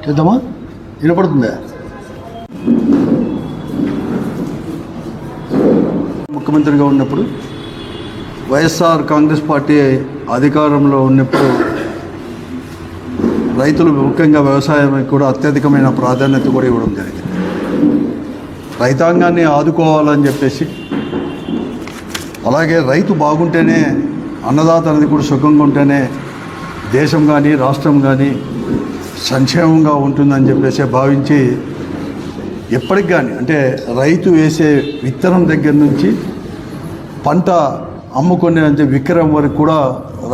చేద్దామా? వినపడుతుందా? ముఖ్యమంత్రిగా ఉన్నప్పుడు వైఎస్ఆర్ కాంగ్రెస్ పార్టీ అధికారంలో ఉన్నప్పుడు రైతులు ముఖ్యంగా వ్యవసాయానికి కూడా అత్యధికమైన ప్రాధాన్యత కూడా ఇవ్వడం జరిగింది. రైతాంగాన్ని ఆదుకోవాలని చెప్పేసి, అలాగే రైతు బాగుంటేనే అన్నదాత అనేది కూడా సుఖంగా ఉంటేనే దేశం కానీ రాష్ట్రం కానీ సంక్షేమంగా ఉంటుందని చెప్పేసి భావించి ఎప్పటికి కానీ అంటే రైతు వేసే విత్తనం దగ్గర నుంచి పంట అమ్ముకునే విక్రయం వరకు కూడా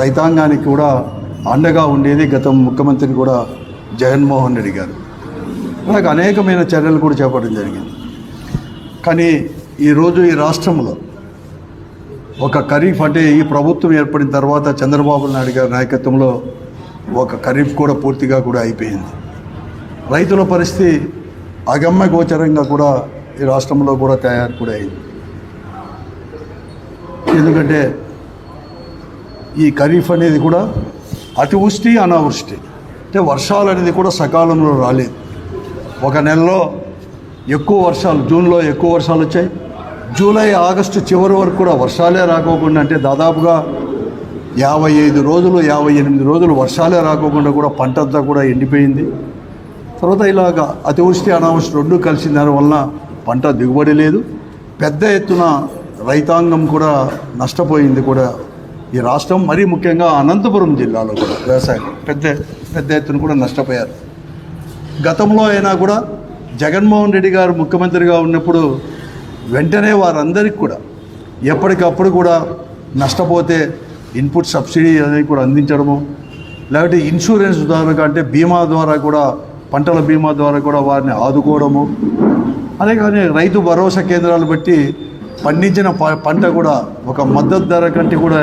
రైతాంగానికి కూడా అండగా ఉండేది గత ముఖ్యమంత్రి కూడా జగన్మోహన్ రెడ్డి గారు. అలాగే అనేకమైన చర్యలు కూడా చేపట్టడం జరిగింది. కానీ ఈరోజు ఈ రాష్ట్రంలో ఒక ఖరీఫ్ అంటే ఈ ప్రభుత్వం ఏర్పడిన తర్వాత చంద్రబాబు నాయుడు గారి నాయకత్వంలో ఒక ఖరీఫ్ కూడా పూర్తిగా కూడా అయిపోయింది. రైతుల పరిస్థితి అగమ్య గోచరంగా కూడా ఈ రాష్ట్రంలో కూడా తయారు కూడా అయింది. ఎందుకంటే ఈ ఖరీఫ్ అనేది కూడా అతివృష్టి అనావృష్టి అంటే వర్షాలు అనేది కూడా సకాలంలో రాలేదు. ఒక నెలలో ఎక్కువ వర్షాలు, జూన్లో ఎక్కువ వర్షాలు వచ్చాయి. జూలై ఆగస్టు చివరి వరకు కూడా వర్షాలే రాకోకుండా అంటే దాదాపుగా 55 రోజులు 58 రోజులు వర్షాలే రాకోకుండా కూడా పంట అంతా కూడా ఎండిపోయింది. తర్వాత ఇలాగ అతివృష్టి అనావృష్టి రెండు కలిసిన దానివల్ల పంట దిగుబడి లేదు. పెద్ద ఎత్తున రైతాంగం కూడా నష్టపోయింది కూడా ఈ రాష్ట్రం. మరీ ముఖ్యంగా అనంతపురం జిల్లాలో కూడా వ్యవసాయం పెద్ద ఎత్తున కూడా నష్టపోయారు. గతంలో అయినా కూడా జగన్మోహన్ రెడ్డి గారు ముఖ్యమంత్రిగా ఉన్నప్పుడు వెంటనే వారందరికీ కూడా ఎప్పటికప్పుడు కూడా నష్టపోతే ఇన్పుట్ సబ్సిడీ అనేది కూడా అందించడము, లేకపోతే ఇన్సూరెన్స్ ద్వారా అంటే బీమా ద్వారా కూడా పంటల బీమా ద్వారా కూడా వారిని ఆదుకోవడము, అదే కానీ రైతు భరోసా కేంద్రాలు బట్టి పండించిన పంట కూడా ఒక మద్దతు ధర కంటే కూడా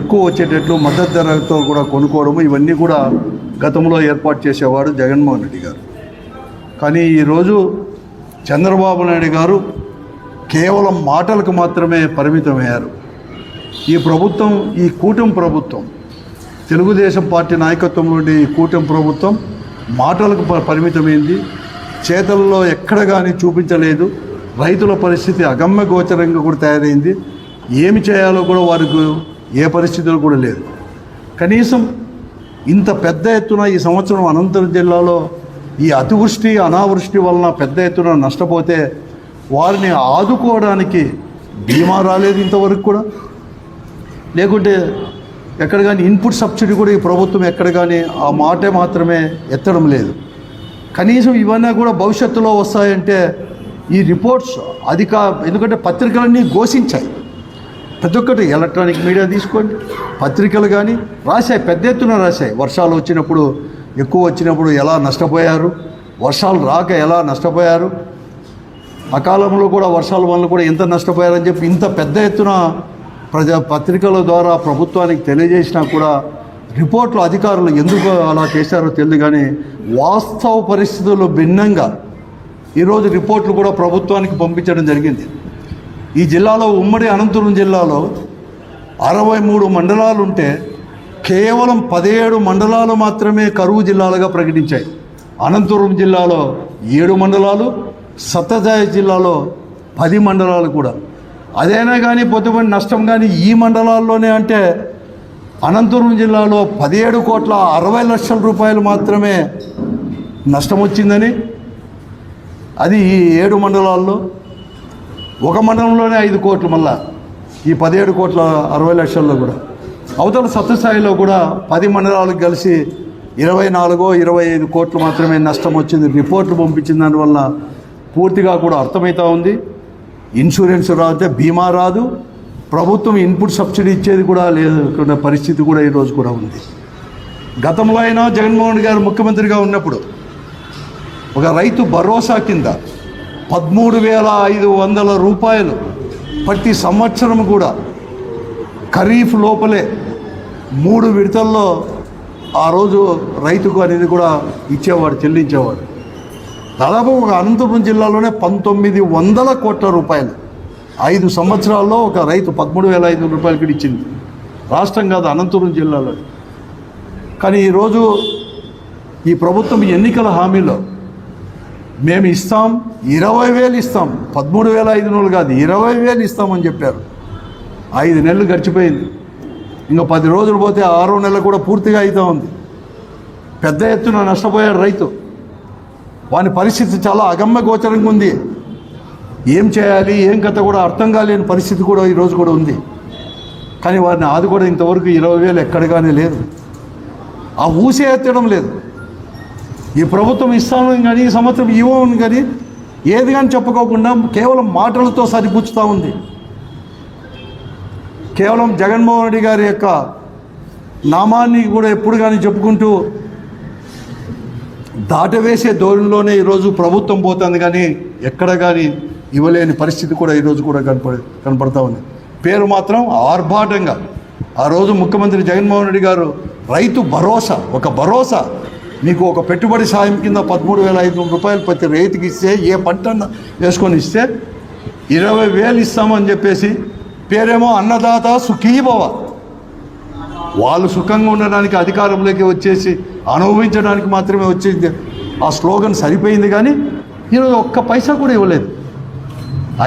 ఎక్కువ వచ్చేటట్లు మద్దతు ధరతో కూడా కొనుక్కోవడము, ఇవన్నీ కూడా గతంలో ఏర్పాటు చేసేవాడు జగన్మోహన్ రెడ్డి గారు. కానీ ఈరోజు చంద్రబాబు నాయుడు గారు కేవలం మాటలకు మాత్రమే పరిమితమయ్యారు. ఈ ప్రభుత్వం, ఈ కూటమి ప్రభుత్వం, తెలుగుదేశం పార్టీ నాయకత్వంలోని ఈ కూటమి ప్రభుత్వం మాటలకు పరిమితమైంది, చేతల్లో ఎక్కడ కానీ చూపించలేదు. రైతుల పరిస్థితి అగమ్య గోచరంగా కూడా తయారైంది. ఏమి చేయాలో కూడా వారికి ఏ పరిస్థితులు కూడా లేదు. కనీసం ఇంత పెద్ద ఎత్తున ఈ సంవత్సరం అనంతపురం జిల్లాలో ఈ అతివృష్టి అనావృష్టి వలన పెద్ద ఎత్తున నష్టపోతే వారిని ఆదుకోవడానికి బీమా రాలేదు ఇంతవరకు కూడా. లేకుంటే ఎక్కడ కానీ ఇన్పుట్ సబ్సిడీ కూడా ఈ ప్రభుత్వం ఎక్కడ కానీ ఆ మాటే మాత్రమే ఎత్తడం లేదు. కనీసం ఇవన్నీ కూడా భవిష్యత్తులో వస్తాయంటే ఈ రిపోర్ట్స్ ఎందుకంటే పత్రికలన్నీ ఘోషించాయి. ప్రతి ఒక్కటి ఎలక్ట్రానిక్ మీడియా తీసుకోండి, పత్రికలు కానీ రాశాయి, పెద్ద ఎత్తున రాశాయి. వర్షాలు వచ్చినప్పుడు ఎక్కువ వచ్చినప్పుడు ఎలా నష్టపోయారు, వర్షాలు రాక ఎలా నష్టపోయారు, అకాలంలో కూడా వర్షాల వల్ల కూడా ఎంత నష్టపోయారని చెప్పి ఇంత పెద్ద ఎత్తున పత్రికల ద్వారా ప్రభుత్వానికి తెలియజేసినా కూడా రిపోర్ట్లు అధికారులు ఎందుకు అలా చేశారో తెలియదు. కానీ వాస్తవ పరిస్థితుల్లో భిన్నంగా ఈరోజు రిపోర్ట్లు కూడా ప్రభుత్వానికి పంపించడం జరిగింది. ఈ జిల్లాలో ఉమ్మడి అనంతపురం జిల్లాలో 63 మండలాలు ఉంటే కేవలం 17 మండలాలు మాత్రమే కరువు జిల్లాలుగా ప్రకటించాయి. అనంతపురం జిల్లాలో 7 మండలాలు, సత్యసాయి జిల్లాలో 10 మండలాలు కూడా. అదైనా కానీ పొద్దుపడి నష్టం కానీ ఈ మండలాల్లోనే అంటే అనంతపురం జిల్లాలో 17,60,00,000 రూపాయలు మాత్రమే నష్టం వచ్చిందని, అది ఈ 7 మండలాల్లో. ఒక మండలంలోనే 5 కోట్లు, మళ్ళా ఈ 17,60,00,000 కూడా. అవతల సత్యసాయిలో కూడా 10 మండలాలకు కలిసి 24-25 కోట్లు మాత్రమే నష్టం వచ్చింది. రిపోర్ట్లు పంపించిన దానివల్ల పూర్తిగా కూడా అర్థమవుతూ ఉంది. ఇన్సూరెన్స్ రాతే బీమా రాదు, ప్రభుత్వం ఇన్పుట్ సబ్సిడీ ఇచ్చేది కూడా లేదు పరిస్థితి కూడా ఈరోజు కూడా ఉంది. గతంలో అయినా జగన్మోహన్ గారు ముఖ్యమంత్రిగా ఉన్నప్పుడు ఒక రైతు భరోసా కింద 13,500 రూపాయలు ప్రతి సంవత్సరం కూడా ఖరీఫ్ లోపలే 3 విడతల్లో ఆ రోజు రైతుకు అనేది కూడా ఇచ్చేవాడు, చెల్లించేవాడు. దాదాపు ఒక అనంతపురం జిల్లాలోనే 1,900 కోట్ల రూపాయలు 5 సంవత్సరాల్లో ఒక రైతు 13,500 రూపాయలకి ఇచ్చింది. రాష్ట్రం కాదు, అనంతపురం జిల్లాలో. కానీ ఈరోజు ఈ ప్రభుత్వం ఎన్నికల హామీలో మేము ఇస్తాం 20,000 ఇస్తాం, 13,500 కాదు 20,000 ఇస్తామని చెప్పారు. 5 నెలలు గడిచిపోయింది. ఇంకా 10 రోజులు పోతే 6వ నెల కూడా పూర్తిగా అవుతూ ఉంది. పెద్ద ఎత్తున నష్టపోయాడు రైతు. వాని పరిస్థితి చాలా అగమ్య గోచరంగా ఉంది. ఏం చేయాలి ఏం కథ కూడా అర్థం కాలేని పరిస్థితి కూడా ఈరోజు కూడా ఉంది. కానీ వారిని ఆదుకోవడం ఇంతవరకు 20,000 ఎక్కడగానే లేదు. ఆ ఊసే ఎత్తడం లేదు. ఈ ప్రభుత్వం ఇస్తామని కానీ ఈ సంవత్సరం ఇవ్వమని కానీ ఏది కానీ చెప్పుకోకుండా కేవలం మాటలతో సరిపుచ్చుతూ ఉంది. కేవలం జగన్మోహన్ రెడ్డి గారి యొక్క నామాన్ని కూడా ఎప్పుడు కానీ చెప్పుకుంటూ దాటవేసే ధోరణిలోనే ఈరోజు ప్రభుత్వం పోతుంది. కానీ ఎక్కడ కానీ ఇవ్వలేని పరిస్థితి కూడా ఈరోజు కూడా కనపడతా ఉంది. పేరు మాత్రం ఆర్భాటంగా ఆ రోజు ముఖ్యమంత్రి జగన్మోహన్ రెడ్డి గారు రైతు భరోసా, ఒక భరోసా మీకు ఒక పెట్టుబడి సాయం కింద 13,500 రూపాయలు ప్రతి రైతుకి ఇస్తే, ఏ పంట వేసుకొని ఇస్తే 20,000 ఇస్తామని చెప్పేసి పేరేమో అన్నదాత సుఖీభవ. వాళ్ళు సుఖంగా ఉండడానికి అధికారంలోకి వచ్చేసి అనుభవించడానికి మాత్రమే వచ్చింది. ఆ స్లోగన్ సరిపోయింది. కానీ ఈరోజు ఒక్క పైసా కూడా ఇవ్వలేదు.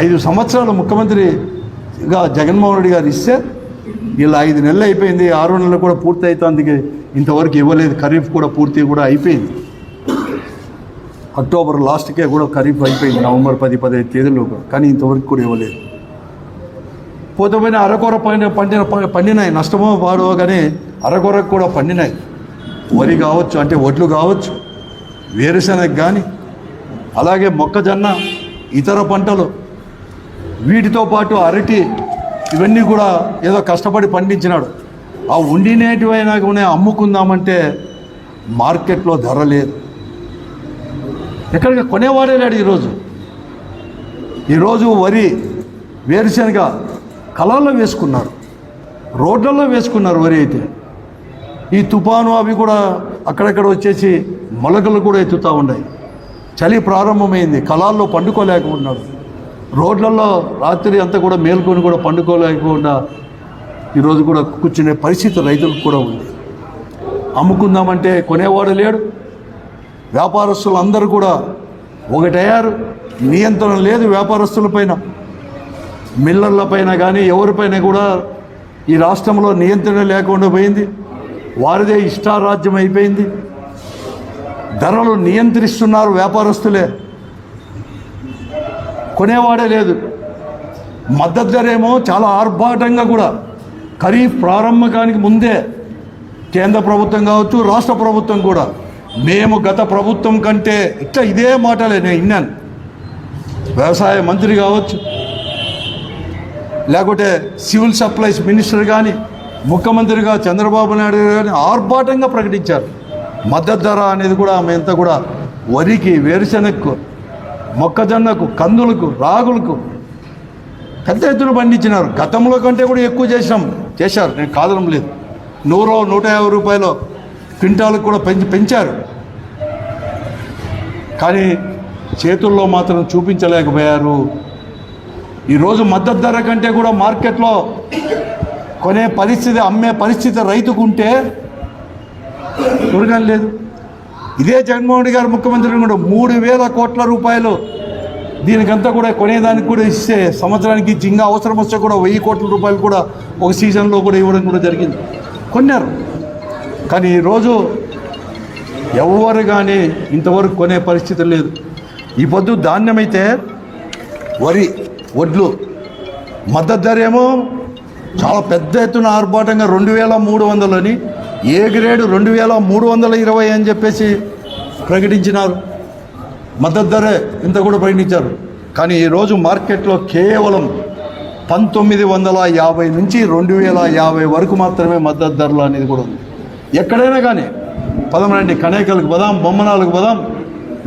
5 సంవత్సరాలు ముఖ్యమంత్రిగా జగన్మోహన్ రెడ్డి గారు ఇస్తే ఇలా 5 నెలలు అయిపోయింది. 6వ నెలలు కూడా పూర్తి అవుతుంది, ఇంతవరకు ఇవ్వలేదు. ఖరీఫ్ కూడా పూర్తి కూడా అయిపోయింది. అక్టోబర్ లాస్ట్కే కూడా ఖరీఫ్ అయిపోయింది, నవంబర్ 10-15 తేదీలోగా. కానీ ఇంతవరకు కూడా ఇవ్వలేదు. పోతే పోయిన అరకొర పండినాయి, నష్టమో పాడో కానీ అరకొరకు కూడా పండినాయి. వరి కావచ్చు, అంటే వడ్లు కావచ్చు, వేరుశనగ కానీ, అలాగే మొక్కజొన్న, ఇతర పంటలు, వీటితో పాటు అరటి, ఇవన్నీ కూడా ఏదో కష్టపడి పండించినాడు. ఆ ఉండినేటివైనా కూడా అమ్ముకుందామంటే మార్కెట్లో ధర లేదు. ఎక్కడికి కొనేవాడే లేడు. ఈరోజు వరి, వేరుశనగ కళల్లో వేసుకున్నారు, రోడ్లలో వేసుకున్నారు. వరి అయితే ఈ తుఫాను అవి కూడా అక్కడక్కడ వచ్చేసి మొలకలు కూడా ఎత్తుతూ ఉన్నాయి. చలి ప్రారంభమైంది, కళాల్లో పండుకోలేకపోతున్నాడు. రోడ్లలో రాత్రి అంతా కూడా మేల్కొని కూడా పండుకోలేకుండా ఈరోజు కూడా కూర్చునే పరిస్థితి రైతులకు కూడా ఉంది. అమ్ముకుందామంటే కొనేవాడు లేడు. వ్యాపారస్తులు అందరూ కూడా ఒకటయ్యారు. నియంత్రణ లేదు వ్యాపారస్తులపైన, మిల్లర్లపైన కానీ ఎవరిపైన కూడా ఈ రాష్ట్రంలో నియంత్రణ లేకుండా పోయింది. వారిదే ఇష్టారాజ్యం అయిపోయింది. ధరలు నియంత్రిస్తున్నారు వ్యాపారస్తులే, కొనేవాడే లేదు. మద్దతు ధర ఏమో చాలా ఆర్భాటంగా కూడా ఖరీఫ్ ప్రారంభకానికి ముందే కేంద్ర ప్రభుత్వం కావచ్చు, రాష్ట్ర ప్రభుత్వం కూడా మేము గత ప్రభుత్వం కంటే ఇట్లా ఇదే మాటలే నేను విన్నాను. వ్యవసాయ మంత్రి కావచ్చు, లేకుంటే సివిల్ సప్లైస్ మినిస్టర్ కానీ, ముఖ్యమంత్రిగా చంద్రబాబు నాయుడు కానీ ఆర్భాటంగా ప్రకటించారు. మద్దతు ధర అనేది కూడా ఆమెంతా కూడా వరికి, వేరుశనగకు, మొక్కజొన్నకు, కందులకు, రాగులకు పెద్ద ఎత్తున పండించినారు. గతంలో కంటే కూడా ఎక్కువ చేశారు, నేను కాదనం లేదు. 100-150 రూపాయలు క్వింటాలకు కూడా పెంచారు. కానీ చేతుల్లో మాత్రం చూపించలేకపోయారు. ఈరోజు మద్దతు ధర కంటే కూడా మార్కెట్లో కొనే పరిస్థితి, అమ్మే పరిస్థితి రైతుకు ఉంటే దొరకడం లేదు. ఇదే జగన్మోహన్ రెడ్డి గారు ముఖ్యమంత్రి కూడా 3,000 కోట్ల రూపాయలు దీనికంతా కూడా కొనేదానికి కూడా ఇస్తే, సంవత్సరానికి ఇంకా అవసరం వస్తే కూడా 1,000 కోట్ల రూపాయలు కూడా ఒక సీజన్లో కూడా ఇవ్వడం కూడా జరిగింది. కొన్నారు. కానీ ఈరోజు ఎవరు కానీ ఇంతవరకు కొనే పరిస్థితి లేదు. ఈ పొద్దు ధాన్యం అయితే వరి, వడ్లు మద్దతు ధర ఏమో చాలా పెద్ద ఎత్తున ఆర్భాటంగా 2,300 అని, ఏ గ్రేడు 2,320 అని చెప్పేసి ప్రకటించినారు. మద్దతు ధరే ఇంత కూడా ప్రకటించారు. కానీ ఈరోజు మార్కెట్లో కేవలం 1,950 నుంచి 2,050 వరకు మాత్రమే మద్దతు ధరలు అనేది కూడా ఉంది. ఎక్కడైనా కానీ పదమనండి, కనేకలకు పోదాం, బొమ్మనాలకు పోదాం,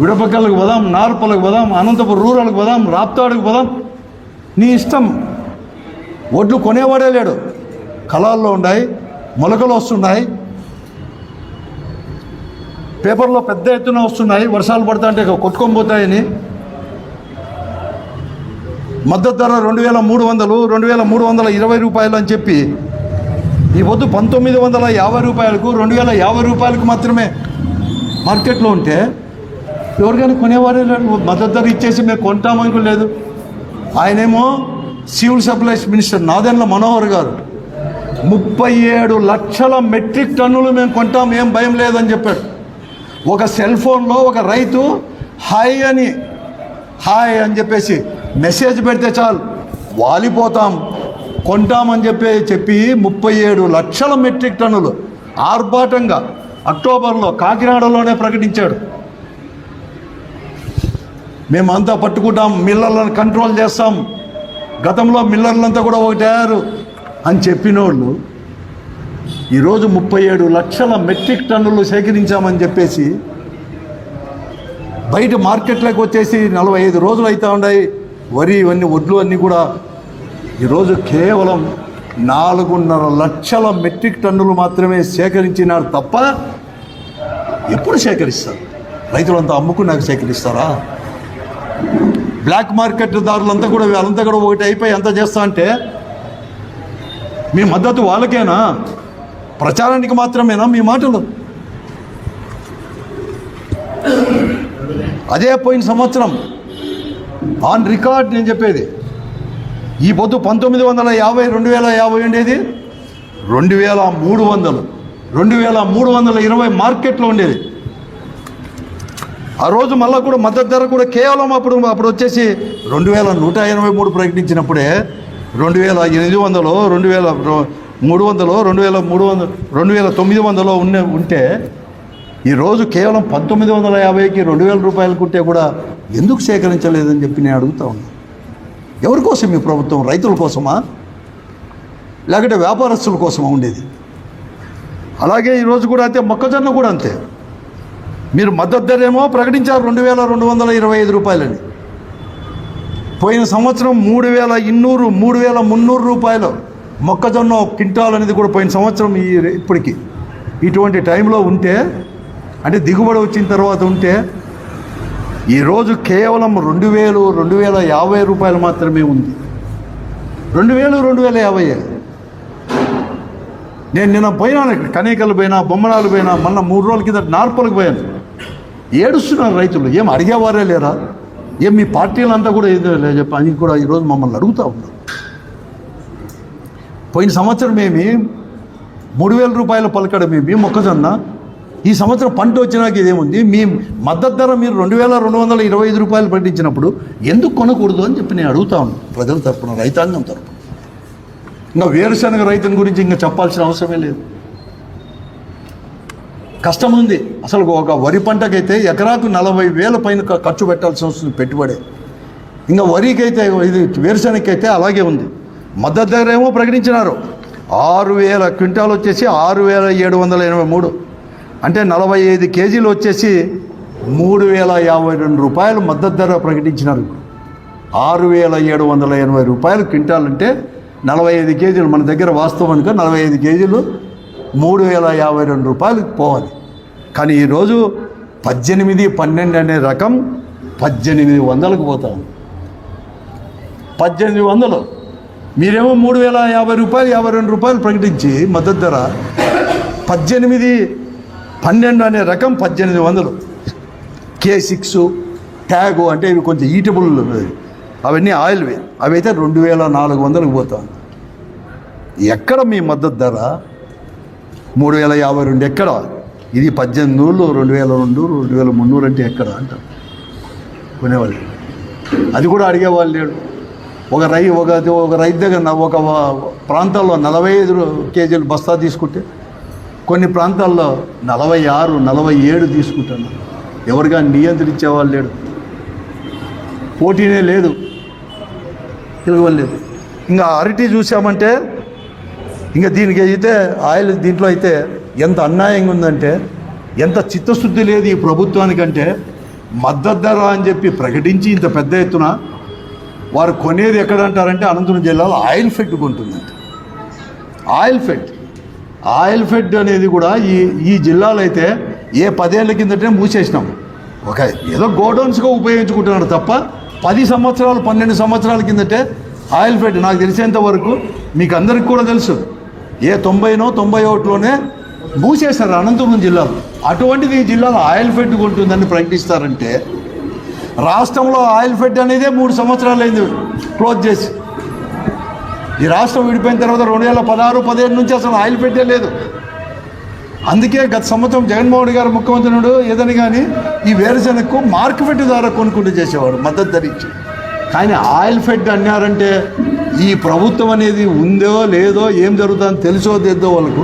విడపకలకు పోదాం, నార్పలకు పోదాం, అనంతపురం రూరల్కి పోదాం, రాప్తాడుకు పోదాం, నీ ఇష్టం. వడ్లు కొనేవాడే లేడు. కళాల్లో ఉన్నాయి, మొలకలు వస్తున్నాయి, పేపర్లో పెద్ద ఎత్తున వస్తున్నాయి. వర్షాలు పడుతుంటే కొట్టుకొని పోతాయని మద్దతు ధర 2,300, 2,320 రూపాయలు అని చెప్పి ఈ పొద్దు 1,950 రూపాయలకు, 2,050 రూపాయలకు మాత్రమే మార్కెట్లో ఉంటే ఎవరికైనా కొనేవారే లేడు. మద్దతు ధర ఇచ్చేసి మేము కొంటామని లేదు. ఆయనేమో civil supplies minister Nadendla Manohar గారు 37 లక్షల మెట్రిక్ టన్నులు మేము కొంటాం, ఏం భయం లేదని చెప్పాడు. ఒక సెల్ ఫోన్లో ఒక రైతు హాయ్ అని చెప్పేసి మెసేజ్ పెడితే చాలు వాలిపోతాం, కొంటామని చెప్పి 37 లక్షల మెట్రిక్ టన్నులు ఆర్భాటంగా అక్టోబర్లో కాకినాడలోనే ప్రకటించాడు. మేమంతా పట్టుకుంటాం, మిల్లర్లను కంట్రోల్ చేస్తాం, గతంలో మిల్లర్లంతా కూడా ఒకటారు అని చెప్పినోళ్ళు ఈరోజు 37 లక్షల మెట్రిక్ టన్నులు సేకరించామని చెప్పేసి బయట మార్కెట్లోకి వచ్చేసి 45 రోజులు అవుతూ ఉన్నాయి. వరి ఇవన్నీ వడ్లు అన్నీ కూడా ఈరోజు కేవలం 4.5 లక్షల మెట్రిక్ టన్నులు మాత్రమే సేకరించినారు తప్ప ఎప్పుడు సేకరిస్తారు? రైతులంతా అమ్ముకున్నాక సేకరిస్తారా? బ్లాక్ మార్కెట్ దారులంతా కూడా వాళ్ళంతా కూడా ఒకటి అయిపోయి ఎంత చేస్తా అంటే మీ మద్దతు వాళ్ళకేనా? ప్రచారానికి మాత్రమేనా మీ మాటలు? అదే పోయిన సంవత్సరం ఆన్ రికార్డ్ నేను చెప్పేది, ఈ పొద్దు 1950 2050 ఉండేది 2300 2320 మార్కెట్లో ఉండేది. ఆ రోజు మళ్ళీ కూడా మద్దతు ధర కూడా కేవలం అప్పుడు వచ్చేసి 2183 ప్రకటించినప్పుడే 2800 2300 2900 ఉంటే ఈరోజు కేవలం 1950కి 2000 రూపాయలకు ఉంటే కూడా ఎందుకు సేకరించలేదని చెప్పి నేను అడుగుతా ఉన్నాను. ఎవరి కోసం ఈ ప్రభుత్వం? రైతుల కోసమా లేకపోతే వ్యాపారస్తుల కోసమా ఉండేది? అలాగే ఈరోజు కూడా అయితే మొక్కజొన్న కూడా అంతే. మీరు మద్దతు ధర ఏమో ప్రకటించారు 2225 రూపాయలని. పోయిన సంవత్సరం 3200 3300 రూపాయలు మొక్కజొన్న క్వింటాల్ అనేది కూడా పోయిన సంవత్సరం ఇప్పటికి ఇటువంటి టైంలో ఉంటే, అంటే దిగుబడి వచ్చిన తర్వాత ఉంటే ఈరోజు కేవలం 2050 రూపాయలు మాత్రమే ఉంది. 2050. నేను నిన్న పోయినాను, కనేకలు పోయినా, బొమ్మనాలు పోయినా, మొన్న 3 రోజుల కింద నార్పలకు పోయాను. ఏడుస్తున్నారు రైతులు. ఏం అడిగేవారే లేరా? ఏం మీ పార్టీలంతా కూడా ఏదో చెప్పి అని కూడా ఈరోజు మమ్మల్ని అడుగుతూ ఉన్నారు. పోయిన సంవత్సరం ఏమి 3000 రూపాయలు పలకడమేమి మొక్కజొన్న, ఈ సంవత్సరం పంట వచ్చినాక ఇదేముంది? మీ మద్దతు ధర మీరు 2225 రూపాయలు ప్రకటించినప్పుడు ఎందుకు కొనకూడదు అని చెప్పి నేను అడుగుతా ఉన్నాను ప్రజల తరపున, రైతాంగం తరపున. ఇంకా వేరుశనగ రైతుని గురించి ఇంకా చెప్పాల్సిన అవసరమే లేదు. కష్టం ఉంది. అసలు ఒక వరి పంటకైతే ఎకరాకు 40,000 పైన ఖర్చు పెట్టాల్సి వస్తుంది పెట్టుబడే. ఇంకా వరికైతే, ఇది వేరుశనగకైతే అలాగే ఉంది. మద్దతు ధర ఏమో ప్రకటించినారు 6000 క్వింటాలు వచ్చేసి 6783, అంటే 45 కేజీలు వచ్చేసి 3052 రూపాయలు మద్దతు ధర ప్రకటించినారు. 6780 రూపాయలు క్వింటాల్ అంటే 45 కేజీలు మన దగ్గర వాస్తవానికి 45 కేజీలు 3052 రూపాయలకు పోవాలి. కానీ ఈరోజు 18, 12 అనే రకం 1800కు పోతాము. 1800 మీరేమో 3050 రూపాయలు 52 రూపాయలు ప్రకటించి మద్దతు ధర 18, 12 అనే రకం 1800. K6 ట్యాగు అంటే ఇవి కొంచెం ఈటబుల్, అవన్నీ ఆయిల్వే, అవి అయితే 2400కు పోతాం. ఎక్కడ మీ మద్దతు ధర? 3052 ఎక్కడ? ఇది 1800, 2002, 2300 అంటే ఎక్కడ అంటారు కొనేవాళ్ళు. అది కూడా అడిగేవాళ్ళు లేడు. ఒక రైతు దగ్గర ఒక ప్రాంతాల్లో 45 కేజీలు బస్తా తీసుకుంటే కొన్ని ప్రాంతాల్లో 46, 47 తీసుకుంటున్నారు. ఎవరిగా నియంత్రించేవాళ్ళు లేడు. పోటీనే లేదు, తిరగలేదు. ఇంకా అరటి చూసామంటే ఇంకా దీనికి అయితే ఆయిల్ దీంట్లో అయితే ఎంత అన్యాయంగా ఉందంటే, ఎంత చిత్తశుద్ధి లేదు ఈ ప్రభుత్వానికంటే, మద్దతు ధర అని చెప్పి ప్రకటించి ఇంత పెద్ద ఎత్తున వారు కొనేది ఎక్కడంటారంటే అనంతపురం జిల్లాలో ఆయిల్ ఫెడ్ కొంటుందంట. ఆయిల్ ఫెడ్ అనేది కూడా ఈ జిల్లాలో అయితే ఏ 10 ఏళ్ల కిందటే మూసేసినాం. ఒక ఏదో గోడౌన్స్గా ఉపయోగించుకుంటున్నాడు తప్ప 10 సంవత్సరాలు 12 సంవత్సరాల కిందటే ఆయిల్ ఫెడ్ నాకు తెలిసేంత వరకు, మీకు అందరికి కూడా తెలుసు, ఏ 90నో 91లోనే మూసేశారు అనంతపురం జిల్లాలో. అటువంటిది ఈ జిల్లాలో ఆయిల్ ఫెడ్ ఉంటుందని ప్రకటిస్తారంటే, రాష్ట్రంలో ఆయిల్ ఫెడ్ అనేదే 3 సంవత్సరాలు అయింది క్లోజ్ చేసి. ఈ రాష్ట్రం విడిపోయిన తర్వాత 2016-17 నుంచి అసలు ఆయిల్ ఫెడ్డే లేదు. అందుకే గత సంవత్సరం జగన్మోహన్ గారు ముఖ్యమంత్రి ఏదని కానీ ఈ వేరుశెనగకు మార్కెట్ ద్వారా కొనుక్కుంటూ చేసేవాడు మద్దతు ధరించి. కానీ ఆయిల్ ఫెడ్ అన్నారంటే ఈ ప్రభుత్వం అనేది ఉందో లేదో, ఏం జరుగుతుందో తెలుసో తెద్దో వాళ్ళకు,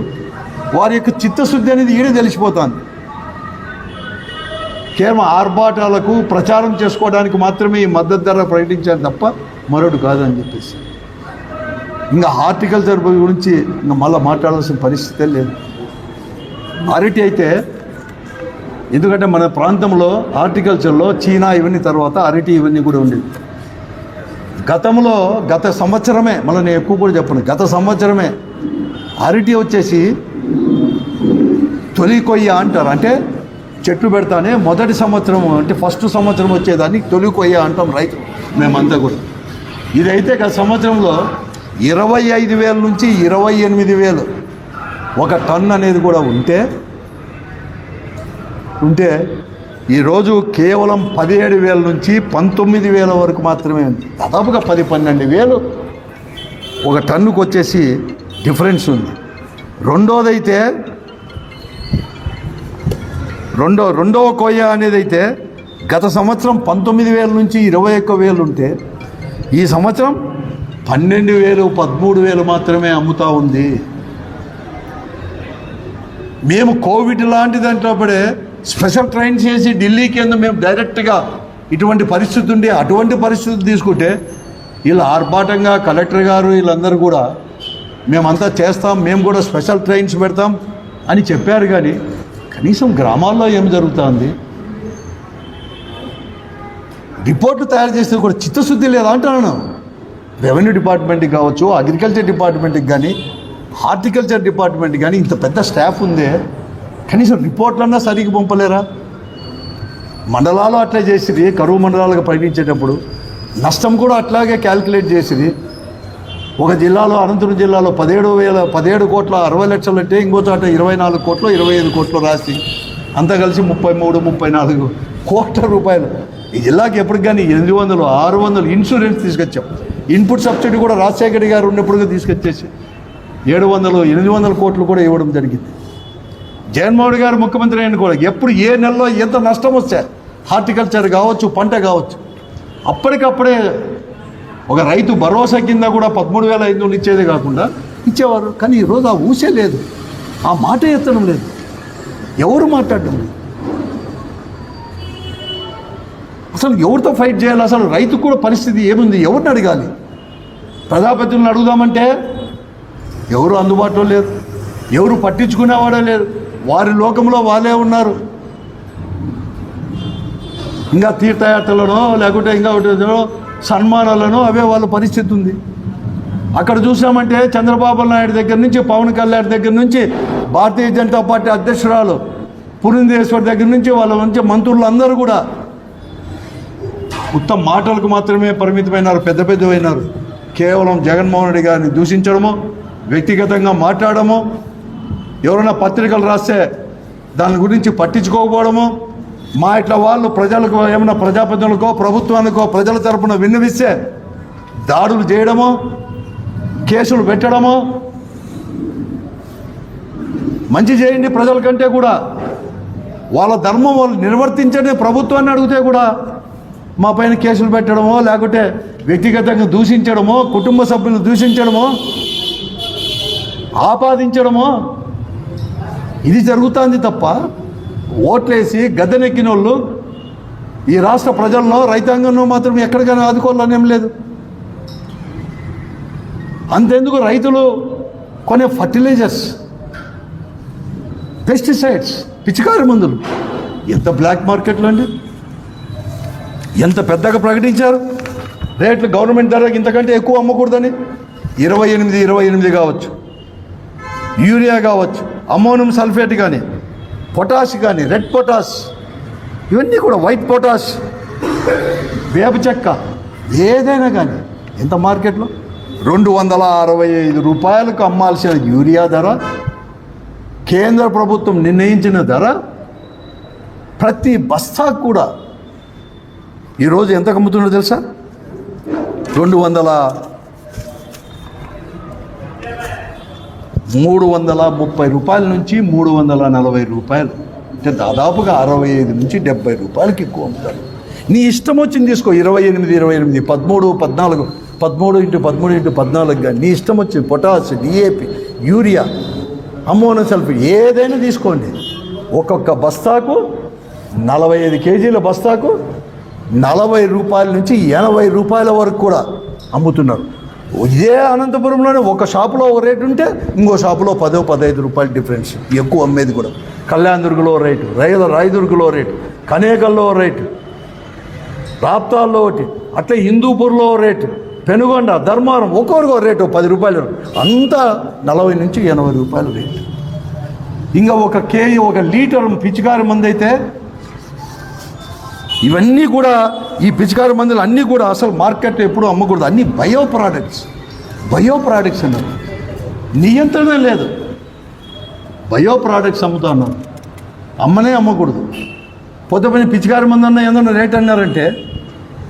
వారి యొక్క చిత్తశుద్ధి అనేది ఈడే తెలిసిపోతుంది. కేవలం ఆర్భాటాలకు ప్రచారం చేసుకోవడానికి మాత్రమే ఈ మద్దతు ధర ప్రకటించారు తప్ప మరొకటి కాదని చెప్పేసి. ఇంకా హార్టికల్చర్ గురించి ఇంకా మళ్ళీ మాట్లాడాల్సిన పరిస్థితే లేదు. అరటి అయితే, ఎందుకంటే మన ప్రాంతంలో హార్టికల్చర్లో చీనా ఇవన్నీ తర్వాత అరటి ఇవన్నీ కూడా ఉండేది. గత సంవత్సరమే, మళ్ళీ నేను ఎక్కువ కూడా చెప్పను, గత సంవత్సరమే అరటి వచ్చేసి తొలి కొయ్య అంటారు. అంటే చెట్లు పెడతానే మొదటి సంవత్సరం, అంటే ఫస్ట్ సంవత్సరం వచ్చేదాన్ని తొలి కొయ్య అంటాం రైతు మేమంతా కూడా. ఇదైతే గత సంవత్సరంలో 25,000 నుంచి 28,000 ఒక టన్ అనేది కూడా ఉంటే ఈరోజు కేవలం 17,000 నుంచి 19,000 వరకు మాత్రమే ఉంది. దాదాపుగా 10-12,000 ఒక టన్నుకు వచ్చేసి డిఫరెన్స్ ఉంది. రెండోదైతే రెండవ కొయ్య అనేది అయితే గత సంవత్సరం 19,000 నుంచి 21,000 ఉంటే ఈ సంవత్సరం 12,000, 13,000 మాత్రమే అమ్ముతూ ఉంది. మేము కోవిడ్ లాంటి దాంట్లోపడే స్పెషల్ ట్రైన్ చేసి ఢిల్లీకి ఎందుకు మేము డైరెక్ట్గా ఇటువంటి పరిస్థితి ఉండి అటువంటి పరిస్థితి తీసుకుంటే వీళ్ళు ఆర్భాటంగా కలెక్టర్ గారు వీళ్ళందరూ కూడా మేమంతా చేస్తాం, మేము కూడా స్పెషల్ ట్రైన్స్ పెడతాం అని చెప్పారు. కానీ కనీసం గ్రామాల్లో ఏం జరుగుతుంది, రిపోర్ట్లు తయారు చేస్తే కూడా చిత్తశుద్ధి లేదా అంటున్నాను. రెవెన్యూ డిపార్ట్మెంట్కి కావచ్చు, అగ్రికల్చర్ డిపార్ట్మెంట్కి కానీ, హార్టికల్చర్ డిపార్ట్మెంట్కి కానీ ఇంత పెద్ద స్టాఫ్ ఉందే, కనీసం రిపోర్ట్లన్నా సరిగ్గా పంపలేరా? మండలాలు అట్లా చేసిరి, కరువు మండలాలుగా ప్రకటించేటప్పుడు నష్టం కూడా అట్లాగే క్యాల్కులేట్ చేసిరి. ఒక జిల్లాలో, అనంతపురం జిల్లాలో 17 కోట్ల 60 లక్షలు అంటే ఇంకో చోట 24 కోట్లు 25 కోట్లు రాసి అంతా కలిసి 33-34 కోట్ల రూపాయలు. ఈ జిల్లాకి ఎప్పటికి కానీ 800-600 ఇన్సూరెన్స్ తీసుకొచ్చాం. ఇన్పుట్ సబ్సిడీ కూడా రాజశేఖర్ గారు ఉన్నప్పుడు తీసుకొచ్చేసి 700-800 కోట్లు కూడా ఇవ్వడం జరిగింది. జగన్మోహన్ గారు ముఖ్యమంత్రి అయిన కూడా ఎప్పుడు ఏ నెలలో ఎంత నష్టం వస్తే హార్టికల్చర్ కావచ్చు, పంట కావచ్చు, అప్పటికప్పుడే ఒక రైతు భరోసా కింద కూడా 13,500 ఇచ్చేదే కాకుండా ఇచ్చేవారు. కానీ ఈరోజు ఆ ఊసే లేదు, ఆ మాట ఎత్తడం లేదు, ఎవరు మాట్లాడడం లేదు. అసలు ఎవరితో ఫైట్ చేయాలి? అసలు రైతు కూడా పరిస్థితి ఏముంది? ఎవరిని అడగాలి? ప్రజాప్రతినిధులను అడుగుదామంటే ఎవరు అందుబాటులో లేరు, ఎవరు పట్టించుకునేవాడే లేరు. వారి లోకంలో వాళ్ళే ఉన్నారు. ఇంకా తీర్థయాత్రలను లేకుంటే ఇంకా సన్మానాలను అవే వాళ్ళ పరిస్థితి ఉంది. అక్కడ చూసామంటే చంద్రబాబు నాయుడు దగ్గర నుంచి, పవన్ కళ్యాణ్ దగ్గర నుంచి, భారతీయ జనతా పార్టీ అధ్యక్షురాలు పురంధేశ్వరి దగ్గర నుంచి వాళ్ళ నుంచి మంత్రులు అందరూ కూడా ఉత్తమ మాటలకు మాత్రమే పరిమితమైనారు, పెద్దవైనారు. కేవలం జగన్మోహన్ రెడ్డి గారిని దూషించడము, వ్యక్తిగతంగా మాట్లాడము, ఎవరైనా పత్రికలు రాస్తే దాని గురించి పట్టించుకోకపోవడము, మా ఇట్లా వాళ్ళు ప్రజలకు ఏమైనా ప్రజాప్రతినిధులకో ప్రభుత్వానికో ప్రజల తరపున విన్నవిస్తే దాడులు చేయడము, కేసులు పెట్టడము. మంచి చేయండి ప్రజల కంటే కూడా వాళ్ళ ధర్మం వాళ్ళు నిర్వర్తించండి ప్రభుత్వాన్ని అడిగితే కూడా మా పైన కేసులు పెట్టడమో, లేకుంటే వ్యక్తిగతంగా దూషించడమో, కుటుంబ సభ్యులు దూషించడమో, ఆపాదించడమో ఇది జరుగుతుంది తప్ప ఓట్లేసి గద్దెనెక్కిన వాళ్ళు ఈ రాష్ట్ర ప్రజల్లో, రైతాంగంలో మాత్రం ఎక్కడికైనా ఆదుకోవాలనేం లేదు. అంతెందుకు రైతులు కొనే ఫర్టిలైజర్స్, పెస్టిసైడ్స్, పిచికారి మందులు ఎంత బ్లాక్ మార్కెట్లో అండి, ఎంత పెద్దగా ప్రకటించారు రేట్లు. గవర్నమెంట్ ధరకి ఇంతకంటే ఎక్కువ అమ్మకూడదని 28 కావచ్చు, యూరియా కావచ్చు, అమ్మోనియం సల్ఫేట్ కానీ, పొటాష్ కానీ, రెడ్ పొటాష్, ఇవన్నీ కూడా వైట్ పొటాష్, వేప చెక్క, ఏదైనా కానీ ఎంత మార్కెట్లో 265 రూపాయలకు అమ్మాల్సిన యూరియా ధర, కేంద్ర ప్రభుత్వం నిర్ణయించిన ధర ప్రతి బస్తా కూడా ఈరోజు ఎంత అమ్ముతుందో తెలుసా? 330 రూపాయల నుంచి 340 రూపాయలు, అంటే దాదాపుగా 65 నుంచి 70 రూపాయలకి ఎక్కువ అమ్ముతారు. నీ ఇష్టం వచ్చింది తీసుకో, 28, 13, 14, 13x13x14 కానీ నీ ఇష్టం వచ్చింది. Potash, DAP, urea, ammonium sulphate ఏదైనా తీసుకోండి. ఒక్కొక్క బస్తాకు 45 కేజీల బస్తాకు 40 రూపాయల నుంచి 80 రూపాయల వరకు కూడా అమ్ముతున్నారు. ఇదే అనంతపురంలోనే ఒక షాపులో ఒక రేటు ఉంటే ఇంకో షాపులో 10-15 రూపాయలు డిఫరెన్స్ ఎక్కువ అమ్మేది కూడా. కళ్యాణదుర్గలో రేటు, రాయదుర్గలో రేటు, కనేకల్లో రేటు, రాప్తాల్లో ఒకటి, అట్లా హిందూపూర్లో రేటు, పెనుగొండ, ధర్మారం ఒక్కొక్కరికో రేటు 10 రూపాయలు, అంతా 40 నుంచి 80 రూపాయలు రేటు. ఇంకా ఒక లీటర్ పిచికారి మందు అయితే ఇవన్నీ కూడా ఈ పిచికారి మందులు అన్నీ కూడా అసలు మార్కెట్ ఎప్పుడూ అమ్మకూడదు. అన్నీ బయో ప్రోడక్ట్స్ అన్నారు. నియంత్రణ లేదు. బయో ప్రోడక్ట్స్ అమ్ముతా ఉన్నారు. అమ్మనే అమ్మకూడదు. పొద్దుపైన పిచికారి మందు అన్న ఏదన్నా రేట్ అన్నారంటే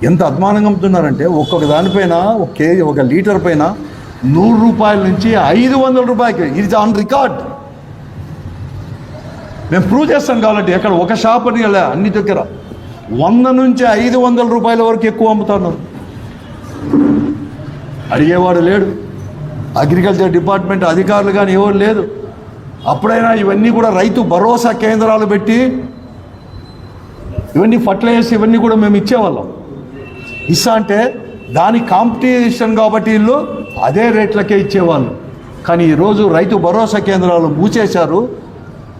ఎంత అద్మానంగా అమ్ముతున్నారంటే ఒక్కొక్క దానిపైన ఒక లీటర్ పైన 100 రూపాయల నుంచి 500 రూపాయలకి. ఇది ఆన్ రికార్డ్. మేము ప్రూవ్ చేస్తాం కావాలంటే ఎక్కడ ఒక షాప్ అని అన్ని దగ్గర 100 నుంచి 500 రూపాయల వరకు ఎక్కువ అమ్ముతున్నారు. అడిగేవాడు లేడు. అగ్రికల్చర్ డిపార్ట్మెంట్ అధికారులు కానీ ఎవరు లేదు. అప్పుడైనా ఇవన్నీ కూడా రైతు భరోసా కేంద్రాలు పెట్టి ఇవన్నీ ఫర్టిలైజర్స్ ఇవన్నీ కూడా మేము ఇచ్చేవాళ్ళం. అంటే దాని కాంపిటీషన్ కాబట్టి వీళ్ళు అదే రేట్లకే ఇచ్చేవాళ్ళు. కానీ ఈరోజు రైతు భరోసా కేంద్రాలు మూసేశారు.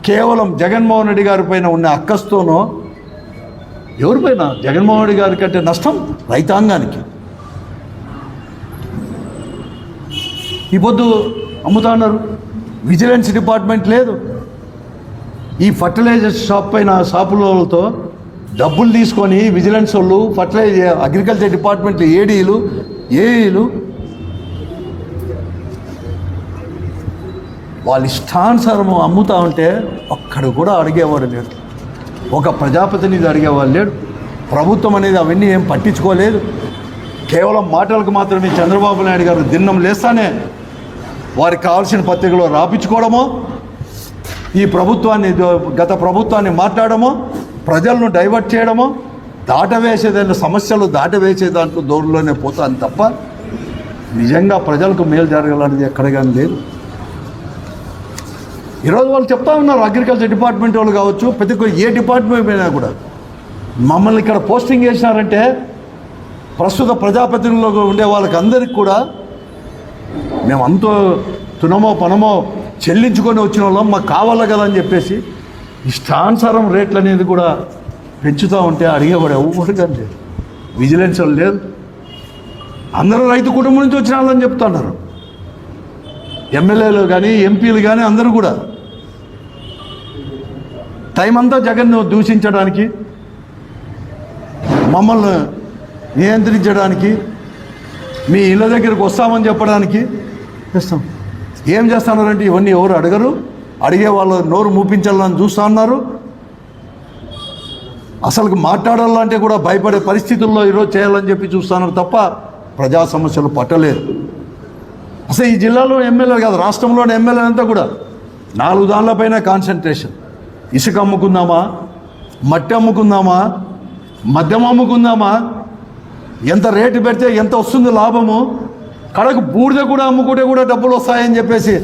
కేవలం జగన్మోహన్ రెడ్డి గారి పైన ఉన్న అక్కస్తోనో ఎవరిపైన, జగన్మోహన్ రెడ్డి గారి కంటే నష్టం రైతాంగానికి. ఈ పొద్దు అమ్ముతా ఉన్నారు. విజిలెన్స్ డిపార్ట్మెంట్ లేదు. ఈ ఫర్టిలైజర్ షాప్ పైన షాపులతో డబ్బులు తీసుకొని విజిలెన్స్ వాళ్ళు, ఫర్టిలైజర్ అగ్రికల్చర్ డిపార్ట్మెంట్ ఏడీలు, ఏఈలు వాళ్ళు ఇష్టానుసారం అమ్ముతా ఉంటే ఒక్కడు కూడా అడిగేవాడు లేడు. ఒక ప్రజాప్రతినిధి అడిగేవాళ్ళు లేడు. ప్రభుత్వం అనేది అవన్నీ ఏం పట్టించుకోలేదు. కేవలం మాటలకు మాత్రమే చంద్రబాబు నాయుడు గారు దిన్నం లేస్తానే వారికి కావాల్సిన పత్రికలో రాపించుకోవడమో, ఈ ప్రభుత్వాన్ని గత ప్రభుత్వాన్ని మాట్లాడమో, ప్రజలను డైవర్ట్ చేయడమో, దాటవేసేదైనా సమస్యలు దాటవేసే దాంట్లో దూరంలోనే పోతాను తప్ప నిజంగా ప్రజలకు మేలు జరగాలనేది ఎక్కడ కానీ లేదు. ఈరోజు వాళ్ళు చెప్తా ఉన్నారు, అగ్రికల్చర్ డిపార్ట్మెంట్ వాళ్ళు కావచ్చు, ప్రతి ఏ డిపార్ట్మెంట్ అయినా కూడా మమ్మల్ని ఇక్కడ పోస్టింగ్ చేసినారంటే ప్రస్తుత ప్రజాప్రతినిధుల్లో ఉండే వాళ్ళకి అందరికీ కూడా మేము అంతో తునమో పనమో చెల్లించుకొని వచ్చిన వాళ్ళం, మాకు కావాలి కదా అని చెప్పేసి ఇష్టానుసారం రేట్లు అనేది కూడా పెంచుతూ ఉంటే అడిగేవాడు ఎవరు కానీ లేదు. విజిలెన్స్ వాళ్ళు లేదు. అందరూ రైతు కుటుంబం నుంచి వచ్చిన వాళ్ళని చెప్తున్నారు. ఎమ్మెల్యేలు కానీ ఎంపీలు కానీ అందరూ కూడా టైం అంతా జగన్ను దూషించడానికి, మమ్మల్ని నియంత్రించడానికి, మీ ఇళ్ళ దగ్గరికి వస్తామని చెప్పడానికి చేస్తాం. ఏం చేస్తున్నారంటే ఇవన్నీ ఎవరు అడగరు. అడిగే వాళ్ళు నోరు మూపించాలని చూస్తూ ఉన్నారు. అసలు మాట్లాడాలంటే కూడా భయపడే పరిస్థితుల్లో ఈరోజు చేయాలని చెప్పి చూస్తున్నారు తప్ప ప్రజా సమస్యలు పట్టలేదు. అసలు ఈ జిల్లాలో ఎమ్మెల్యే కాదు, రాష్ట్రంలోని ఎమ్మెల్యే అంతా కూడా 4 దానిలపైన కాన్సన్ట్రేషన్. ఇసుక అమ్ముకుందామా, మట్టి అమ్ముకుందామా, మద్యం అమ్ముకుందామా, ఎంత రేటు పెడితే ఎంత వస్తుంది లాభము, కడకు బూడిద కూడా అమ్ముకుంటే కూడా డబ్బులు వస్తాయని చెప్పేసి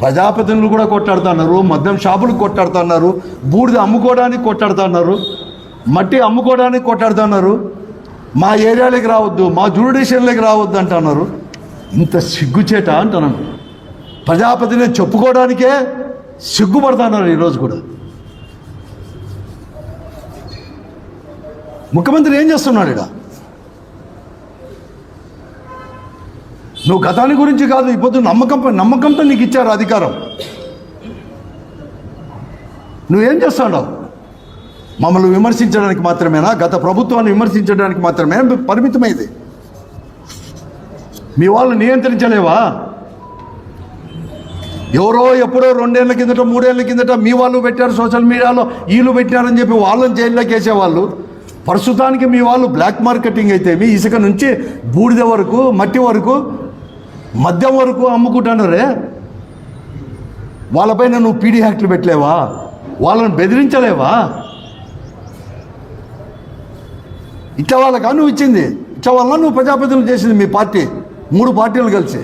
ప్రజాప్రతినిధులు కూడా కొట్టాడుతున్నారు. మద్యం షాపులకు కొట్టాడుతున్నారు. బూడిద అమ్ముకోవడానికి కొట్టాడుతున్నారు. మట్టి అమ్ముకోవడానికి కొట్టాడుతున్నారు. మా ఏరియాలోకి రావద్దు, మా జ్యూరిడిక్షన్లోకి రావద్దు అంటున్నారు. ఇంత సిగ్గుచేట అంటున్నాను. ప్రజాప్రతినిధి చెప్పుకోవడానికే సిగ్గుపడుతున్నారు ఈరోజు కూడా. ముఖ్యమంత్రి ఏం చేస్తున్నాడు ఇక్కడ? నువ్వు గతాన్ని గురించి కాదు, ఇప్పుడు నమ్మకంతో నీకు ఇచ్చారు అధికారం. నువ్వేం చేస్తున్నావు? మమ్మల్ని విమర్శించడానికి మాత్రమేనా? గత ప్రభుత్వాన్ని విమర్శించడానికి మాత్రమే పరిమితమైంది. మీ వాళ్ళు నియంత్రించలేవా? ఎవరో ఎప్పుడో 2 ఏళ్ల కిందట 3 ఏళ్ల కిందట మీ వాళ్ళు పెట్టారు సోషల్ మీడియాలో, వీళ్ళు పెట్టారని చెప్పి వాళ్ళని జైల్లోకి వేసేవాళ్ళు. ప్రస్తుతానికి మీ వాళ్ళు బ్లాక్ మార్కెటింగ్ అయితే మీ ఇసుక నుంచి బూడిద వరకు, మట్టి వరకు, మద్యం వరకు అమ్ముకుంటున్నారే. వాళ్ళపైన నువ్వు పీడీ యాక్ట్లు పెట్టలేవా? వాళ్ళని బెదిరించలేవా? ఇట్లా వాళ్ళకా నువ్వు ఇచ్చింది? ఇట్లా వల్ల నువ్వు ప్రజాప్రతినిధులు చేసింది మీ పార్టీ, 3 పార్టీలు కలిసి.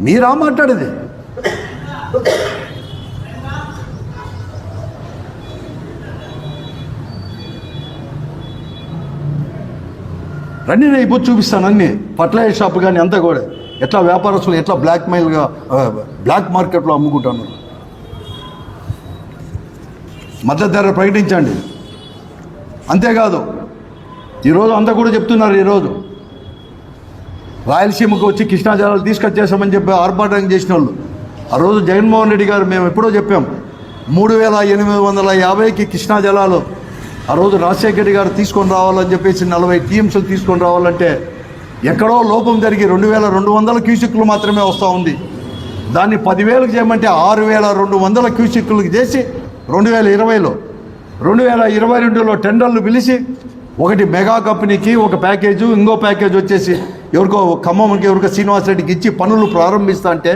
మీరా మాట్లాడేది? రండి, నేను ఇప్పుడు చూపిస్తాను అన్నీ. ఫర్టిలైజర్ షాప్ కానీ అంతా కూడా ఎట్లా వ్యాపారస్తులు ఎట్లా బ్లాక్ మార్కెట్లో అమ్ముకుంటున్నారు. మద్దతు ధర ప్రకటించండి. అంతేకాదు ఈరోజు అంతా కూడా చెప్తున్నారు, ఈరోజు రాయలసీమకు వచ్చి కృష్ణా జలాలు తీసుకొచ్చేసామని చెప్పి ఆర్భాటం చేసిన వాళ్ళు. ఆ రోజు జగన్మోహన్ రెడ్డి గారు మేము ఎప్పుడో చెప్పాం 3850కి కృష్ణా జలాలు ఆ రోజు రాజశేఖర రెడ్డి గారు తీసుకొని రావాలని చెప్పేసి 40 టీఎంసీలు తీసుకొని రావాలంటే ఎక్కడో లోపం జరిగి 2200 క్యూసెక్లు మాత్రమే వస్తూ ఉంది. దాన్ని 10,000కి చేయమంటే 6200 క్యూసెక్లకు చేసి 2020లో 2022లో టెండర్లు పిలిచి ఒకటి మెగా కంపెనీకి ఒక ప్యాకేజు, ఇంకో ప్యాకేజ్ వచ్చేసి ఎవరికో ఖమ్మంకి ఎవరికో శ్రీనివాసరెడ్డికి ఇచ్చి పనులు ప్రారంభిస్తా అంటే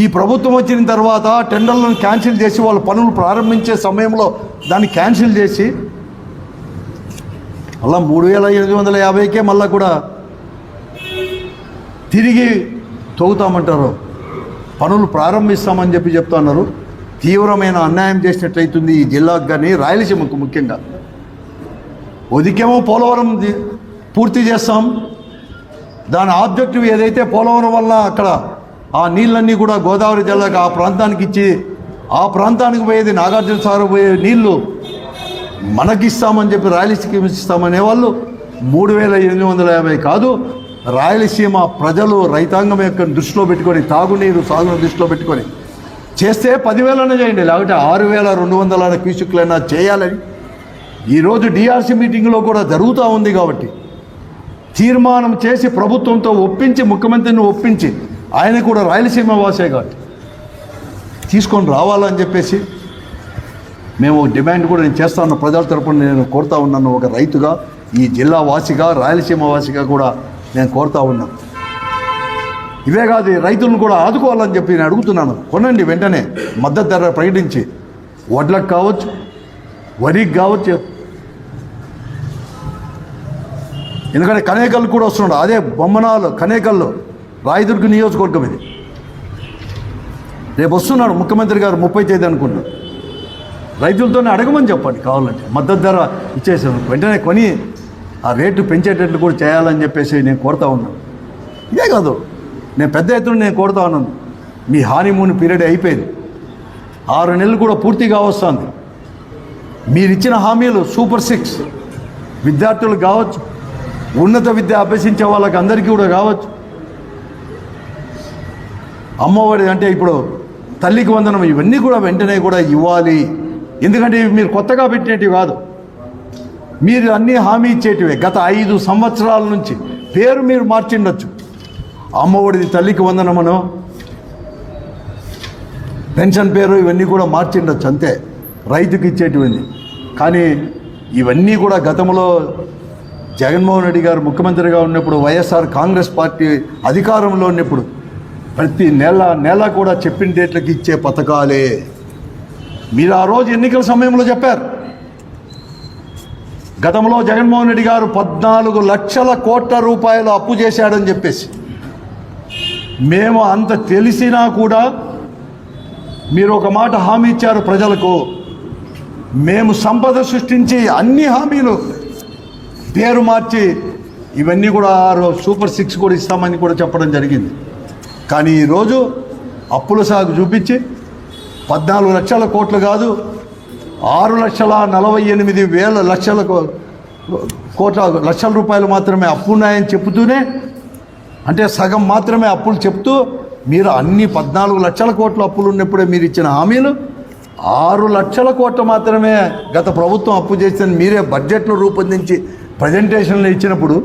ఈ ప్రభుత్వం వచ్చిన తర్వాత టెండర్లను క్యాన్సిల్ చేసి వాళ్ళు పనులు ప్రారంభించే సమయంలో దాన్ని క్యాన్సిల్ చేసి అలా 3850కే మళ్ళా కూడా తిరిగి తోగుతామంటారు, పనులు ప్రారంభిస్తామని చెప్పి చెప్తున్నారు. తీవ్రమైన అన్యాయం చేసినట్లయితుంది ఈ జిల్లాకు కానీ రాయలసీమకు ముఖ్యంగా. ఉదికేమో పోలవరం పూర్తి చేస్తాం, దాని ఆబ్జెక్టివ్ ఏదైతే పోలవరం వల్ల అక్కడ ఆ నీళ్ళన్నీ కూడా గోదావరి జిల్లాకు ఆ ప్రాంతానికి ఇచ్చి ఆ ప్రాంతానికి పోయేది నాగార్జున సాగర్ పోయే నీళ్లు మనకిస్తామని చెప్పి రాయలసీమ ఇస్తామనే వాళ్ళు 3850 కాదు, రాయలసీమ ప్రజలు రైతాంగం యొక్క దృష్టిలో పెట్టుకొని తాగునీరు సాగును దృష్టిలో పెట్టుకొని చేస్తే 10,000 చేయండి, లేకపోతే 6200 క్యూసెక్లైనా చేయాలని ఈరోజు డిఆర్సీ మీటింగ్లో కూడా జరుగుతూ ఉంది. కాబట్టి తీర్మానం చేసి ప్రభుత్వంతో ఒప్పించి ముఖ్యమంత్రిని ఒప్పించి ఆయన కూడా రాయలసీమ వాసే కాబట్టి తీసుకొని రావాలని చెప్పేసి మేము డిమాండ్ కూడా నేను చేస్తా ఉన్న ప్రజల తరపున నేను కోరుతా ఉన్నాను. ఒక రైతుగా, ఈ జిల్లా వాసిగా, రాయలసీమ వాసిగా కూడా నేను కోరుతా ఉన్నాను. ఇవే కాదు, రైతులను కూడా ఆదుకోవాలని చెప్పి నేను అడుగుతున్నాను. కొనండి వెంటనే మద్దతు ధర ప్రకటించి, వడ్లకు కావచ్చు, వరికి కావచ్చు. ఎందుకంటే కనేకల్ కూడా వస్తున్నాడు, అదే బొమ్మనాలు కనేకల్లో రాయదుర్గ నియోజకవర్గం ఇది. రేపు వస్తున్నాడు ముఖ్యమంత్రి గారు 30 తేదీ అనుకుంటున్నాను. రైతులతోనే అడగమని చెప్పండి, కావాలంటే మద్దతు ధర ఇచ్చేసాను వెంటనే కొని ఆ రేటు పెంచేటట్లు కూడా చేయాలని చెప్పేసి నేను కోరుతా ఉన్నాను. ఇదే కాదు, నేను పెద్ద ఎత్తున నేను కోరుతా ఉన్నాను. మీ హానీమూన్ పీరియడ్ అయిపోయింది, 6 నెలలు కూడా పూర్తిగా వస్తుంది. మీరు ఇచ్చిన హామీలు సూపర్ 6 విద్యార్థులకు కావచ్చు, ఉన్నత విద్య అభ్యసించే వాళ్ళకి అందరికీ కూడా కావచ్చు, అమ్మఒడి అంటే ఇప్పుడు తల్లికి వందనం, ఇవన్నీ కూడా వెంటనే కూడా ఇవ్వాలి. ఎందుకంటే ఇవి మీరు కొత్తగా పెట్టినవి కాదు, మీరు అన్నీ హామీ ఇచ్చేటివే. గత 5 సంవత్సరాల నుంచి పేరు మీరు మార్చిండొచ్చు, అమ్మఒడిది తల్లికి వందనమనో పెన్షన్ పేరు ఇవన్నీ కూడా మార్చిండొచ్చు, అంతే రైతుకి ఇచ్చేటివన్నీ. కానీ ఇవన్నీ కూడా గతంలో జగన్మోహన్ రెడ్డి గారు ముఖ్యమంత్రిగా ఉన్నప్పుడు, వైఎస్ఆర్ కాంగ్రెస్ పార్టీ అధికారంలో ఉన్నప్పుడు ప్రతి నెల కూడా చెప్పిన డేట్లకి ఇచ్చే పథకాలే. మీరు ఆ రోజు ఎన్నికల సమయంలో చెప్పారు. గతంలో జగన్మోహన్ రెడ్డి గారు 14 లక్షల కోట్ల రూపాయలు అప్పు చేశాడని చెప్పేసి, మేము అంత తెలిసినా కూడా మీరు ఒక మాట హామీ ఇచ్చారు ప్రజలకు, మేము సంపద సృష్టించి అన్ని హామీలు పేరు మార్చి ఇవన్నీ కూడా సూపర్ 6 కూడా ఇస్తామని కూడా చెప్పడం జరిగింది. కానీ ఈరోజు అప్పుల సాగు చూపించి 14 లక్షల కోట్లు కాదు, 6,48,000 లక్షల రూపాయలు మాత్రమే అప్పు ఉన్నాయని చెబుతూనే, అంటే సగం మాత్రమే అప్పులు చెప్తూ, మీరు అన్ని 14 లక్షల కోట్ల అప్పులు ఉన్నప్పుడే మీరు ఇచ్చిన హామీలు 6 లక్షల కోట్లు మాత్రమే గత ప్రభుత్వం అప్పు చేసిందని మీరే బడ్జెట్లో రూపొందించి ప్రజెంటేషన్లు ఇచ్చినప్పుడు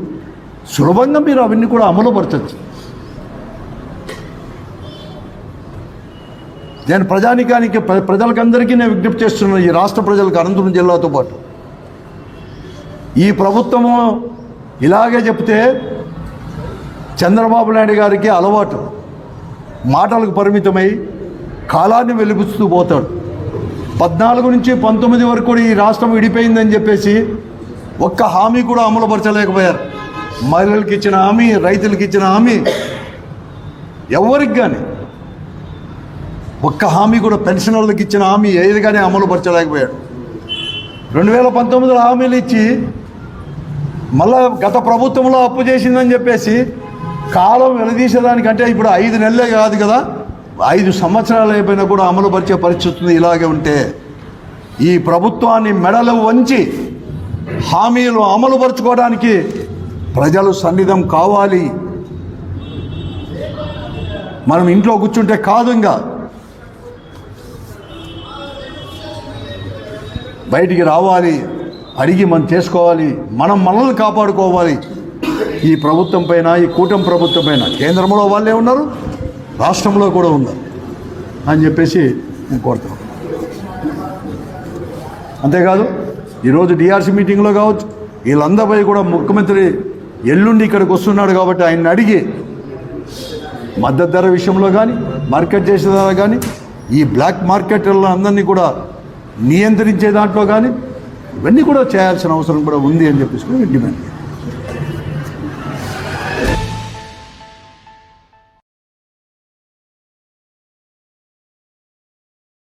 సులభంగా మీరు అవన్నీ కూడా అమలుపరచవచ్చు. నేను ప్రజానికానికి ప్రజలకందరికీ నేను విజ్ఞప్తి చేస్తున్నాను, ఈ రాష్ట్ర ప్రజలకు, అనంతపురం జిల్లాతో పాటు. ఈ ప్రభుత్వము ఇలాగే చెప్తే చంద్రబాబు నాయుడు గారికి అలవాటు, మాటలకు పరిమితమై కాలాన్ని వెలిపిస్తూ పోతాడు. 14 నుంచి 19 వరకు కూడా ఈ రాష్ట్రం విడిపోయిందని చెప్పేసి ఒక్క హామీ కూడా అమలుపరచలేకపోయారు. మహిళలకు ఇచ్చిన హామీ, రైతులకు ఇచ్చిన హామీ, ఎవరికి కానీ ఒక్క హామీ కూడా, పెన్షనర్లకు ఇచ్చిన హామీ ఏది కానీ అమలుపరచలేకపోయాడు. 2019లో హామీలు ఇచ్చి మళ్ళా గత ప్రభుత్వంలో అప్పు చేసిందని చెప్పేసి కాలం వెలదీసేదానికంటే ఇప్పుడు 5 నెలలే కాదు కదా, 5 సంవత్సరాలు అయిపోయినా కూడా అమలుపరిచే పరిస్థితి ఇలాగే ఉంటే ఈ ప్రభుత్వాన్ని మెడలు వంచి హామీలు అమలుపరుచుకోవడానికి ప్రజలు సన్నిధం కావాలి. మనం ఇంట్లో కూర్చుంటే కాదు, ఇంకా బయటికి రావాలి, అడిగి మనం చేసుకోవాలి, మనం మనల్ని కాపాడుకోవాలి. ఈ ప్రభుత్వం పైన, ఈ కూటమి ప్రభుత్వం పైన కేంద్రంలో వాళ్ళే ఉన్నారు, రాష్ట్రంలో కూడా ఉన్నారు అని చెప్పేసి నేను కోరుతాను. అంతేకాదు ఈరోజు డిఆర్సీ మీటింగ్లో కావచ్చు, వీళ్ళందరిపై కూడా ముఖ్యమంత్రి ఎల్లుండి ఇక్కడికి వస్తున్నాడు కాబట్టి ఆయన్ని అడిగి మద్దతు ధర విషయంలో కానీ, మార్కెట్ చేసే ధర కానీ, ఈ బ్లాక్ మార్కెట్లను అందరినీ కూడా నియంత్రించే దాంట్లో కానీ ఇవన్నీ కూడా చేయాల్సిన అవసరం కూడా ఉంది అని చెప్పేసి డిమాండ్.